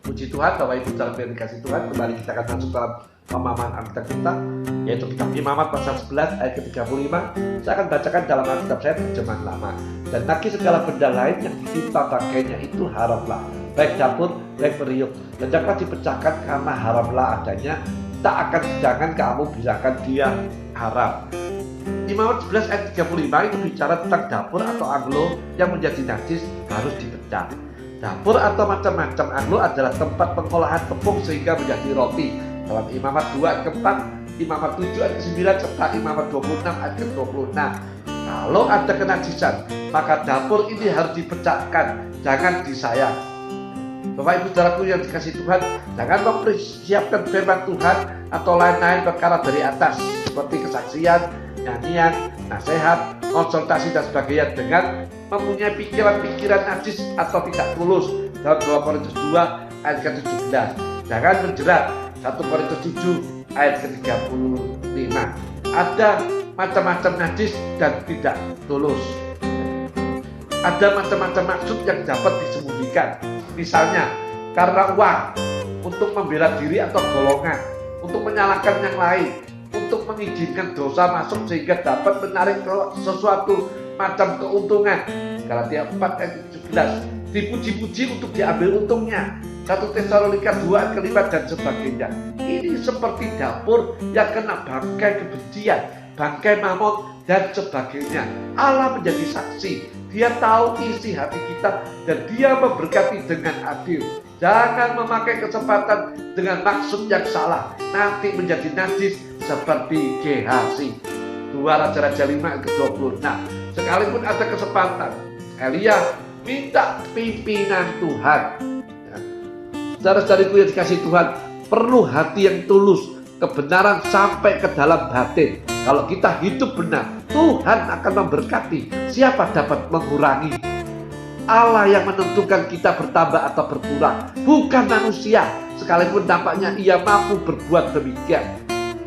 Puji Tuhan, Bapak Ibu dalam dikasih Tuhan, kembali kita akan masuk dalam pemahaman Alkitab kita, yaitu kitab Imamat pasal 11 ayat ke-35. Saya akan bacakan dalam Alkitab saya terjemahan lama. Dan lagi segala benda lain yang ditimpa pakainya itu haramlah, baik dapur, baik periuk, dan janganlah dipecahkan karena haramlah adanya. Jangan kamu bilangkan dia haram. Imamat 11 ayat 35 itu bicara tentang dapur atau anglo yang menjadi najis harus dipecah. Dapur atau macam-macam anglo adalah tempat pengolahan tepung sehingga menjadi roti. Dalam Imamat 2 ayat ke-4, Imamat 7 ayat ke-9, serta Imamat 26 ayat ke-26. Kalau ada kenajisan, maka dapur ini harus dipecahkan, jangan disayang. Bapak Ibu saudaraku yang dikasih Tuhan, jangan mempersiapkan firman Tuhan atau lain-lain perkara dari atas, seperti kesaksian, nyanyian, nasihat, konsultasi dan sebagainya dengan mempunyai pikiran-pikiran najis atau tidak tulus. Dalam 2 Korintus 2 ayat ke-17. Jangan menjerat. 1 Korintus 7 ayat ke-35. Ada macam-macam najis dan tidak tulus. Ada macam-macam maksud yang dapat disembunyikan. Misalnya karena uang, untuk membela diri atau golongan, untuk menyalahkan yang lain, untuk mengizinkan dosa masuk sehingga dapat menarik sesuatu macam keuntungan. Galatia 4 ayat 17. Dipuji-puji untuk diambil untungnya. 1 Tesalonika 2 ayat ke-5 dan sebagainya. Ini seperti dapur yang kena bangkai kebencian, bangkai mamon dan sebagainya. Allah menjadi saksi. Dia tahu isi hati kita dan dia memberkati dengan adil. Jangan memakai kesempatan dengan maksud yang salah, nanti menjadi najis seperti Gehazi. 2 Raja-Raja 5 ayat ke-26. Sekalipun ada kesempatan, Elia minta pimpinan Tuhan. Saudara-saudariku yang dikasih Tuhan, perlu hati yang tulus, kebenaran sampai ke dalam batin. Kalau kita hidup benar, Tuhan akan memberkati. Siapa dapat mengurangi? Allah yang menentukan kita bertambah atau berkurang, bukan manusia. Sekalipun tampaknya ia mampu berbuat demikian.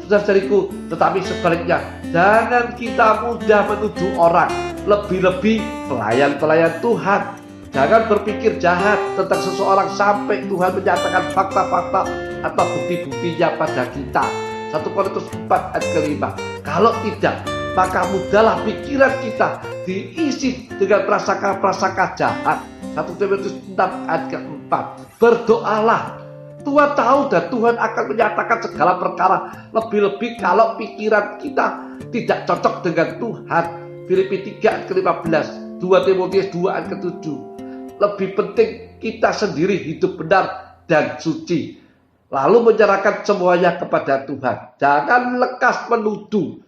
Saudara-saudariku, tetapi sebaliknya, jangan kita mudah menuduh orang, lebih-lebih pelayan-pelayan Tuhan. Jangan berpikir jahat tentang seseorang sampai Tuhan menyatakan fakta-fakta atau bukti-buktinya pada kita. 1 Korintus 4 ayat ke-5. Kalau tidak, maka mudahlah pikiran kita diisi dengan prasangka-prasangka jahat. 1 Timotius 6 ayat ke-4. Berdoalah. Tuhan tahu dan Tuhan akan menyatakan segala perkara, lebih-lebih kalau pikiran kita tidak cocok dengan Tuhan. Filipi 3 ayat ke-15, 2 Timotius 2 ayat ke-7. Lebih penting kita sendiri hidup benar dan suci, lalu menyerahkan semuanya kepada Tuhan. Jangan lekas menuduh.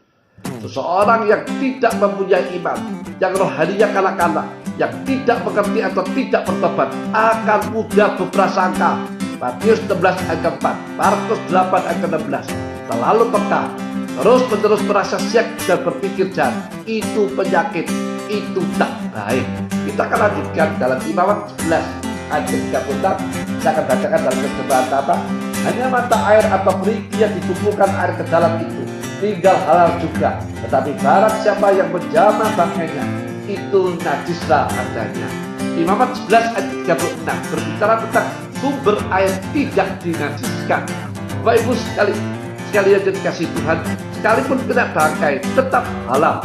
Seseorang yang tidak mempunyai iman, yang rohaninya kanak-kanak, yang tidak mengerti atau tidak bertobat, akan mudah berprasangka. Matius 16 ayat ke-4, Markus 8 ayat ke-16. Selalu peka, terus-menerus merasa siap dan berpikir jahat. Itu penyakit, itu tak baik. Kita akan lanjutkan dalam Imamat 11 ayat ke-36. Saya akan bacakan dalam terjemahan apa? Hanya mata air atau perigi yang dikumpulkan air ke dalam itu, tinggal halal juga. Tetapi barang siapa yang menjamah bangkainya, itu najislah adanya. Imamat 11 ayat 36 berbicara tentang sumber air tidak dinajiskan. Bapak Ibu sekalian yang dikasih Tuhan, sekalipun kena bangkai tetap halal.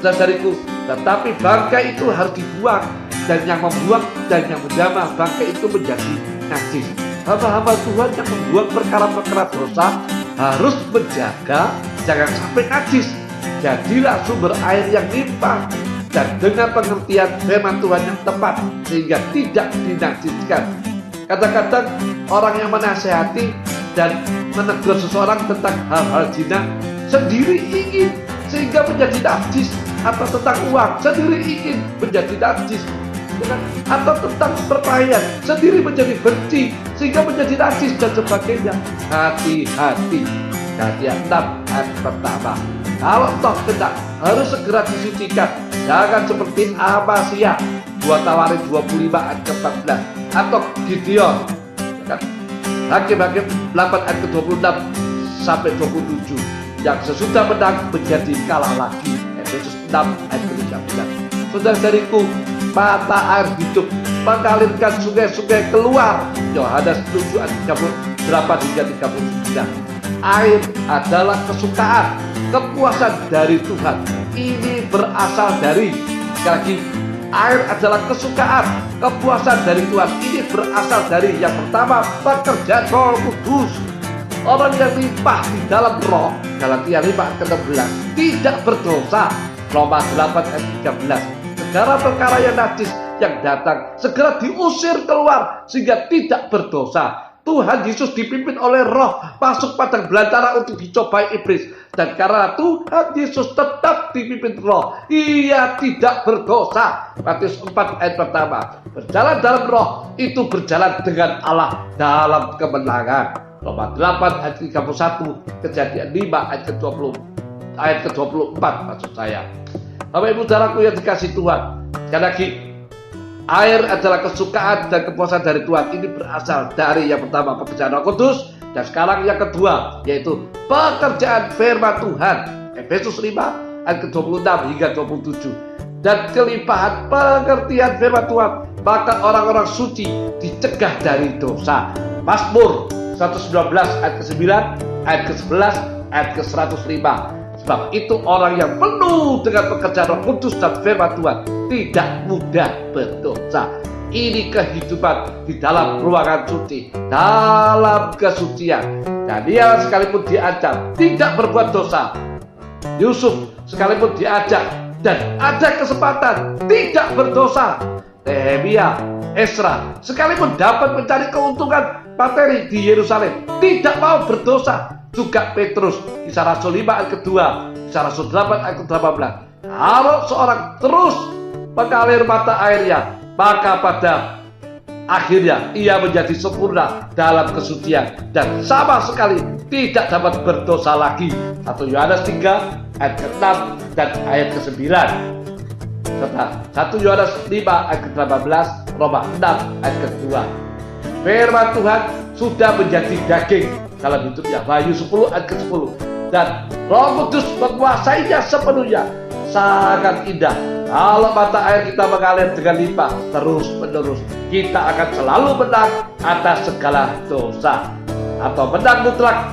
Saudariku, tetapi bangkai itu harus dibuang, dan yang membuang dan yang menjamah bangkai itu menjadi najis. Hamba-hamba Tuhan yang membuang perkara-perkara dosa harus menjaga jangan sampai najis. Jadilah sumber air yang limpah dan dengan pengertian firman Tuhan yang tepat sehingga tidak dinajiskan. Kadang-kadang orang yang menasehati dan menegur seseorang tentang hal-hal zina sendiri ingin sehingga menjadi najis, atau tentang uang sendiri ingin menjadi najis, atau tentang perkelahian sendiri menjadi benci sehingga menjadi najis dan sebagainya. Hati-hati. Galatia 6 ayat pertama. Kalau toh kena harus segera disucikan. Jangan seperti Amasia, 2 Tawarin 25 ayat ke-14, atau Gideon. Hakim-Hakim 8 ayat ke-26 sampai 27. Yang sesudah menang menjadi kalah lagi. Efesus 6 ayat ke-13. Saudara-saudariku, mata air hidup mengalirkan sungai-sungai keluar. Yohanes 7 ayat 38 hingga 39. Air adalah kesukaan, kepuasan dari Tuhan. Ini berasal dari, sekali lagi, air adalah kesukaan, kepuasan dari Tuhan. Ini berasal dari, yang pertama, pekerjaan Roh Kudus. Orang yang limpah di dalam roh, Galatia 5 ayat 16, tidak berdosa. Roma 8 ayat 13. Segala perkara yang najis yang datang segera diusir keluar sehingga tidak berdosa. Tuhan Yesus dipimpin oleh Roh masuk padang belantara untuk dicobai iblis, dan karena Tuhan Yesus tetap dipimpin Roh, ia tidak berdosa. Matius 4 ayat pertama. Berjalan dalam Roh itu berjalan dengan Allah dalam kemenangan. Roma 8 ayat 31, Kejadian 5 ayat ke-20, ayat ke-24 maksud saya. Bapak Ibu saudaraku yang dikasih Tuhan, sekali lagi, air adalah kesukaan dan kepuasan dari Tuhan. Ini berasal dari, yang pertama, pekerjaan Roh Kudus, dan sekarang yang kedua, yaitu pekerjaan firman Tuhan. Efesus 5 ayat ke-26 hingga 27. Dan kelimpahan pengertian firman Tuhan, maka orang-orang suci dicegah dari dosa. Mazmur 119 ayat ke-9, ayat ke-11, ayat ke-105. Sebab itu orang yang penuh dengan pekerjaan Roh Kudus dan firman Tuhan tidak mudah berdosa. Ini kehidupan di dalam ruangan suci, dalam kesucian. Daniel sekalipun diancam tidak berbuat dosa. Yusuf sekalipun diajak dan ada kesempatan tidak berdosa. Nehemia, Ezra sekalipun dapat mencari keuntungan materi di Yerusalem tidak mau berdosa. Juga Petrus, Kisah Rasul 5 ayat kedua, Kisah Rasul 8 ayat ke-18. Kalau seorang terus mengalir mata airnya, maka pada akhirnya ia menjadi sempurna dalam kesucian dan sama sekali tidak dapat berdosa lagi. 1 Yohanes 3 ayat ke-6 dan ayat ke-9. Serta 1 Yohanes 5 ayat ke-18, Roma 6 ayat ke-2. Firman Tuhan sudah menjadi daging dalam hidupnya. Wahyu 10 ayat ke-10. Dan Roh Kudus menguasainya sepenuhnya. Sangat indah. Kalau mata air kita mengalir dengan limpah terus menerus, kita akan selalu menang atas segala dosa, atau menang mutlak.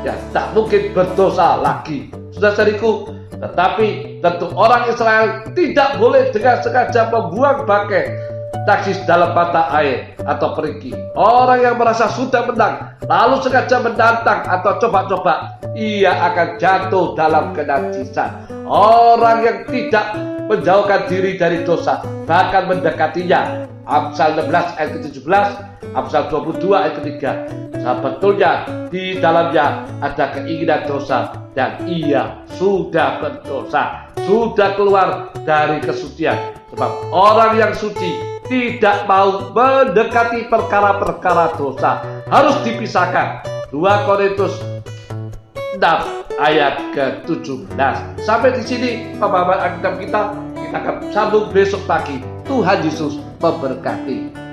Ya, tak mungkin berdosa lagi. Saudara-saudariku, tetapi tentu orang Israel tidak boleh dengan sengaja membuang bangkai najis dalam mata air atau perigi. Orang yang merasa sudah menang lalu sengaja menantang atau coba-coba, ia akan jatuh dalam kenajisan. Orang yang tidak menjauhkan diri dari dosa bahkan mendekatinya. Amsal 16 ayat ke-17, Amsal 22 ayat ke-3. Sebetulnya di dalamnya ada keinginan dosa dan ia sudah berdosa, sudah keluar dari kesucian. Sebab orang yang suci tidak mau mendekati perkara-perkara dosa, harus dipisahkan. 2 Korintus 6 ayat ke-17. Sampai di sini pemahaman Alkitab kita akan sambung besok pagi. Tuhan Yesus memberkati.